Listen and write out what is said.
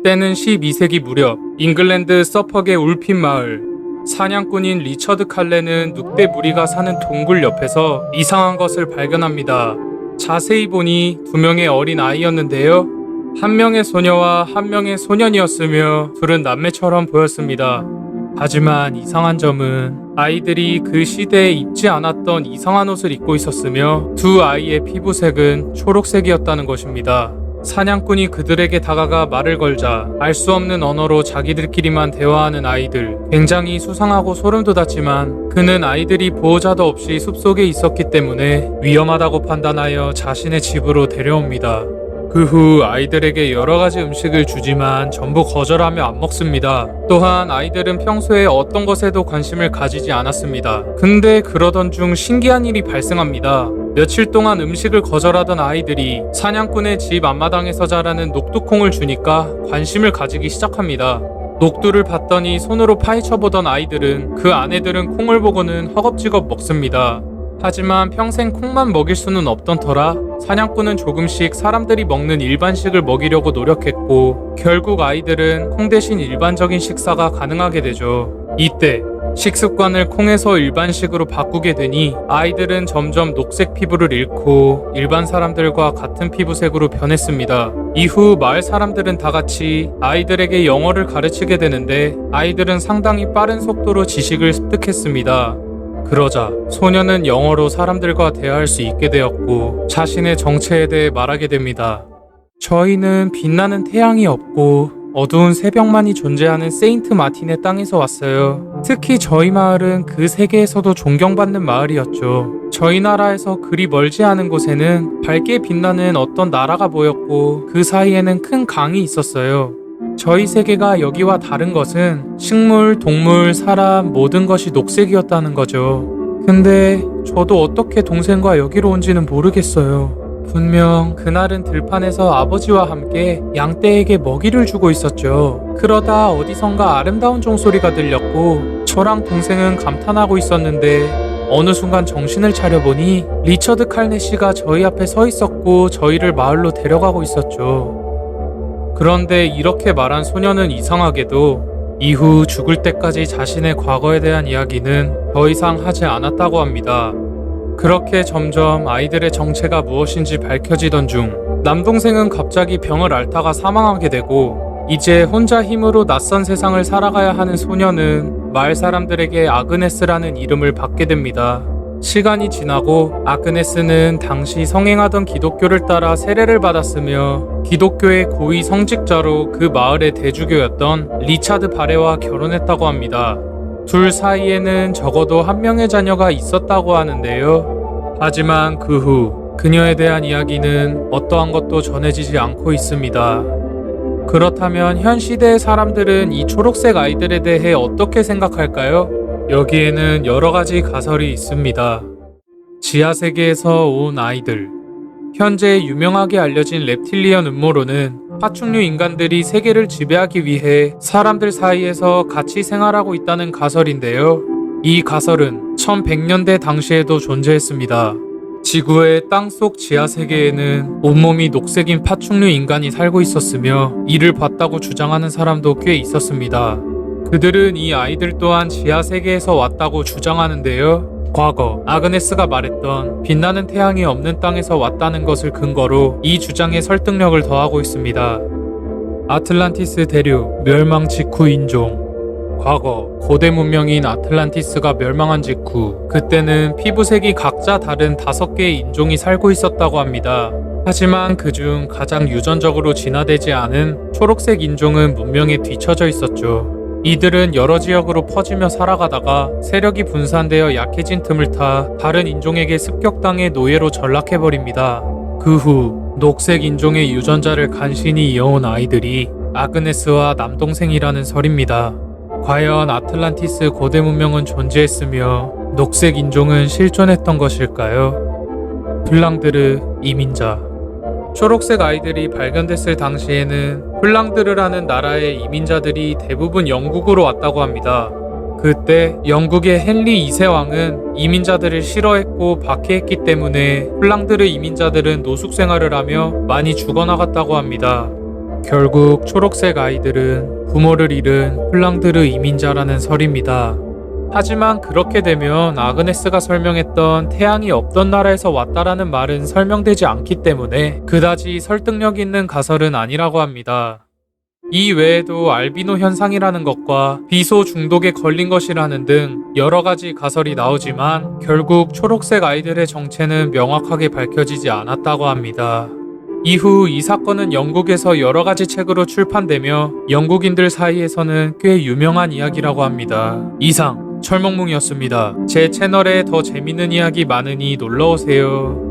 때는 12세기 무렵 잉글랜드 서퍽의 울핀 마을, 사냥꾼인 리처드 칼레는 늑대 무리가 사는 동굴 옆에서 이상한 것을 발견합니다. 자세히 보니 두 명의 어린 아이였는데요. 한 명의 소녀와 한 명의 소년이었으며 둘은 남매처럼 보였습니다. 하지만 이상한 점은 아이들이 그 시대에 입지 않았던 이상한 옷을 입고 있었으며 두 아이의 피부색은 초록색이었다는 것입니다. 사냥꾼이 그들에게 다가가 말을 걸자 알 수 없는 언어로 자기들끼리만 대화하는 아이들, 굉장히 수상하고 소름 돋았지만 그는 아이들이 보호자도 없이 숲속에 있었기 때문에 위험하다고 판단하여 자신의 집으로 데려옵니다. 그 후 아이들에게 여러가지 음식을 주지만 전부 거절하며 안 먹습니다. 또한 아이들은 평소에 어떤 것에도 관심을 가지지 않았습니다. 근데 그러던 중 신기한 일이 발생합니다. 며칠 동안 음식을 거절하던 아이들이 사냥꾼의 집 앞마당에서 자라는 녹두콩을 주니까 관심을 가지기 시작합니다. 녹두를 봤더니 손으로 파헤쳐보던 아이들은 그 아내들은 콩을 보고는 허겁지겁 먹습니다. 하지만 평생 콩만 먹일 수는 없던 터라 사냥꾼은 조금씩 사람들이 먹는 일반식을 먹이려고 노력했고 결국 아이들은 콩 대신 일반적인 식사가 가능하게 되죠. 이때 식습관을 콩에서 일반식으로 바꾸게 되니 아이들은 점점 녹색 피부를 잃고 일반 사람들과 같은 피부색으로 변했습니다. 이후 마을 사람들은 다 같이 아이들에게 영어를 가르치게 되는데 아이들은 상당히 빠른 속도로 지식을 습득했습니다. 그러자 소녀는 영어로 사람들과 대화할 수 있게 되었고 자신의 정체에 대해 말하게 됩니다. 저희는 빛나는 태양이 없고 어두운 새벽만이 존재하는 세인트 마틴의 땅에서 왔어요. 특히 저희 마을은 그 세계에서도 존경받는 마을이었죠. 저희 나라에서 그리 멀지 않은 곳에는 밝게 빛나는 어떤 나라가 보였고 그 사이에는 큰 강이 있었어요. 저희 세계가 여기와 다른 것은 식물, 동물, 사람 모든 것이 녹색이었다는 거죠. 근데 저도 어떻게 동생과 여기로 온지는 모르겠어요. 분명 그날은 들판에서 아버지와 함께 양떼에게 먹이를 주고 있었죠. 그러다 어디선가 아름다운 종소리가 들렸고 저랑 동생은 감탄하고 있었는데 어느 순간 정신을 차려보니 리처드 칼네 씨가 저희 앞에 서 있었고 저희를 마을로 데려가고 있었죠. 그런데 이렇게 말한 소녀는 이상하게도 이후 죽을 때까지 자신의 과거에 대한 이야기는 더 이상 하지 않았다고 합니다. 그렇게 점점 아이들의 정체가 무엇인지 밝혀지던 중 남동생은 갑자기 병을 앓다가 사망하게 되고 이제 혼자 힘으로 낯선 세상을 살아가야 하는 소녀는 마을 사람들에게 아그네스라는 이름을 받게 됩니다. 시간이 지나고 아그네스는 당시 성행하던 기독교를 따라 세례를 받았으며 기독교의 고위 성직자로 그 마을의 대주교였던 리차드 바레와 결혼했다고 합니다. 둘 사이에는 적어도 한 명의 자녀가 있었다고 하는데요. 하지만 그 후 그녀에 대한 이야기는 어떠한 것도 전해지지 않고 있습니다. 그렇다면 현 시대의 사람들은 이 초록색 아이들에 대해 어떻게 생각할까요? 여기에는 여러 가지 가설이 있습니다. 지하세계에서 온 아이들. 현재 유명하게 알려진 reptilian 음모론은 파충류 인간들이 세계를 지배하기 위해 사람들 사이에서 같이 생활하고 있다는 가설인데요. 이 가설은 1100년대 당시에도 존재했습니다. 지구의 땅속 지하세계에는 온몸이 녹색인 파충류 인간이 살고 있었으며 이를 봤다고 주장하는 사람도 꽤 있었습니다. 그들은 이 아이들 또한 지하세계에서 왔다고 주장하는데요. 과거 아그네스가 말했던 빛나는 태양이 없는 땅에서 왔다는 것을 근거로 이 주장에 설득력을 더하고 있습니다. 아틀란티스 대륙 멸망 직후 인종. 과거 고대 문명인 아틀란티스가 멸망한 직후 그때는 피부색이 각자 다른 5개의 인종이 살고 있었다고 합니다. 하지만 그중 가장 유전적으로 진화되지 않은 초록색 인종은 문명에 뒤처져 있었죠. 이들은 여러 지역으로 퍼지며 살아가다가 세력이 분산되어 약해진 틈을 타 다른 인종에게 습격당해 노예로 전락해버립니다. 그 후 녹색 인종의 유전자를 간신히 이어온 아이들이 아그네스와 남동생이라는 설입니다. 과연 아틀란티스 고대 문명은 존재했으며 녹색 인종은 실존했던 것일까요? 플랑드르 이민자. 초록색 아이들이 발견됐을 당시에는 플랑드르라는 나라의 이민자들이 대부분 영국으로 왔다고 합니다. 그때 영국의 헨리 2세 왕은 이민자들을 싫어했고 박해했기 때문에 플랑드르 이민자들은 노숙 생활을 하며 많이 죽어나갔다고 합니다. 결국 초록색 아이들은 부모를 잃은 플랑드르 이민자라는 설입니다. 하지만 그렇게 되면 아그네스가 설명했던 태양이 없던 나라에서 왔다라는 말은 설명되지 않기 때문에 그다지 설득력 있는 가설은 아니라고 합니다. 이 외에도 알비노 현상이라는 것과 비소 중독에 걸린 것이라는 등 여러 가지 가설이 나오지만 결국 초록색 아이들의 정체는 명확하게 밝혀지지 않았다고 합니다. 이후 이 사건은 영국에서 여러 가지 책으로 출판되며 영국인들 사이에서는 꽤 유명한 이야기라고 합니다. 이상 철몽몽이었습니다. 제 채널에 더 재밌는 이야기 많으니 놀러오세요.